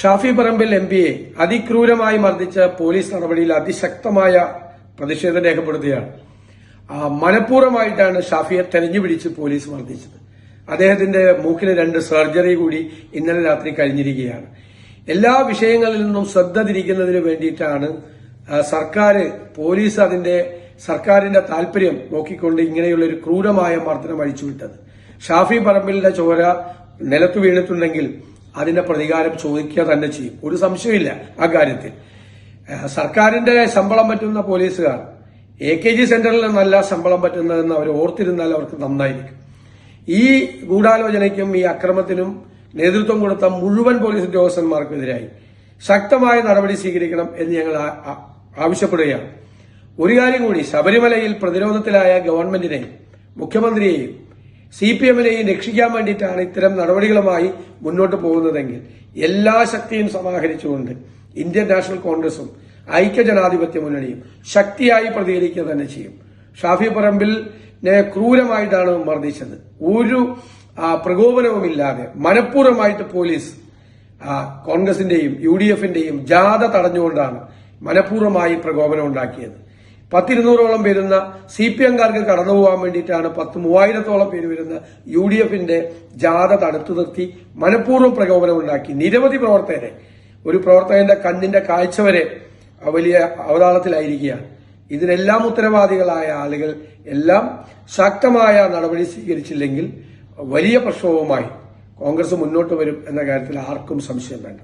ഷാഫി പറമ്പിൽ എംപിയെ അതിക്രൂരമായി മർദ്ദിച്ച പോലീസ് നടപടിയിൽ അതിശക്തമായ പ്രതിഷേധം രേഖപ്പെടുത്തുകയാണ്. മനഃപൂർവ്വമായിട്ടാണ് ഷാഫിയെ തെരഞ്ഞുപിടിച്ച് പോലീസ് മർദ്ദിച്ചത്. അദ്ദേഹത്തിന്റെ മൂക്കിന് 2 സർജറി കൂടി ഇന്നലെ രാത്രി കഴിഞ്ഞിരിക്കുകയാണ്. എല്ലാ വിഷയങ്ങളിൽ നിന്നും ശ്രദ്ധ തിരിക്കുന്നതിന് വേണ്ടിയിട്ടാണ് പോലീസ് സർക്കാരിന്റെ താല്പര്യം നോക്കിക്കൊണ്ട് ഇങ്ങനെയുള്ള ഒരു ക്രൂരമായ മർദ്ദനം അഴിച്ചുവിട്ടത്. ഷാഫി പറമ്പിലിന്റെ ചോര നിലത്തു വീണിട്ടുണ്ടെങ്കിൽ അതിന്റെ പ്രതികാരം ചോദിക്കുക തന്നെ ചെയ്യും. ഒരു സംശയമില്ല ആ കാര്യത്തിൽ. സർക്കാരിന്റെ ശമ്പളം പറ്റുന്ന പോലീസുകാർ AKG സെന്ററിൽ നിന്നല്ല ശമ്പളം പറ്റുന്നതെന്ന് അവർ ഓർത്തിരുന്നാൽ അവർക്ക് നന്നായിരിക്കും. ഈ ഗൂഢാലോചനയ്ക്കും ഈ അക്രമത്തിനും നേതൃത്വം കൊടുത്ത മുഴുവൻ പോലീസ് ഉദ്യോഗസ്ഥന്മാർക്കെതിരായി ശക്തമായ നടപടി സ്വീകരിക്കണം എന്ന് ഞങ്ങൾ ആവശ്യപ്പെടുകയാണ്. ഒരു കാര്യം കൂടി, ശബരിമലയിൽ പ്രതിരോധത്തിലായ ഗവൺമെന്റിനെയും മുഖ്യമന്ത്രിയെയും CPM-നെയും രക്ഷിക്കാൻ വേണ്ടിയിട്ടാണ് ഇത്തരം നടപടികളുമായി മുന്നോട്ട് പോകുന്നതെങ്കിൽ എല്ലാ ശക്തിയും സമാഹരിച്ചുകൊണ്ട് ഇന്ത്യൻ നാഷണൽ കോൺഗ്രസും ഐക്യജനാധിപത്യ മുന്നണിയും ശക്തിയായി പ്രതികരിക്കുക തന്നെ ചെയ്യും. ഷാഫി പറമ്പിലിനെ ക്രൂരമായിട്ടാണ് മർദ്ദിച്ചത്. ഒരു പ്രകോപനവുമില്ലാതെ മനഃപൂർവ്വമായിട്ട് പോലീസ് കോൺഗ്രസിന്റെയും UDF-ന്റെയും ജാഥ തടഞ്ഞുകൊണ്ടാണ് മനഃപൂർവ്വമായി പ്രകോപനം ഉണ്ടാക്കിയത്. 100-200ഓളം വരുന്ന CPM-കാർക്ക് കടന്നുപോകാൻ വേണ്ടിയിട്ടാണ് 3000-ഓളം പേര് വരുന്ന UDF-ന്റെ ജാഥ തടുത്തു നിർത്തി മനഃപൂർവ്വം പ്രകോപനം ഉണ്ടാക്കി. നിരവധി പ്രവർത്തകരെ, ഒരു പ്രവർത്തകന്റെ കണ്ണിന്റെ കാഴ്ച വരെ വലിയ അവതാളത്തിലായിരിക്കുകയാണ്. ഇതിനെല്ലാം ഉത്തരവാദികളായ ആളുകൾ എല്ലാം ശക്തമായ നടപടി സ്വീകരിച്ചില്ലെങ്കിൽ വലിയ പ്രക്ഷോഭവുമായി കോൺഗ്രസ് മുന്നോട്ട് വരും എന്ന കാര്യത്തിൽ ആർക്കും സംശയം വേണ്ട.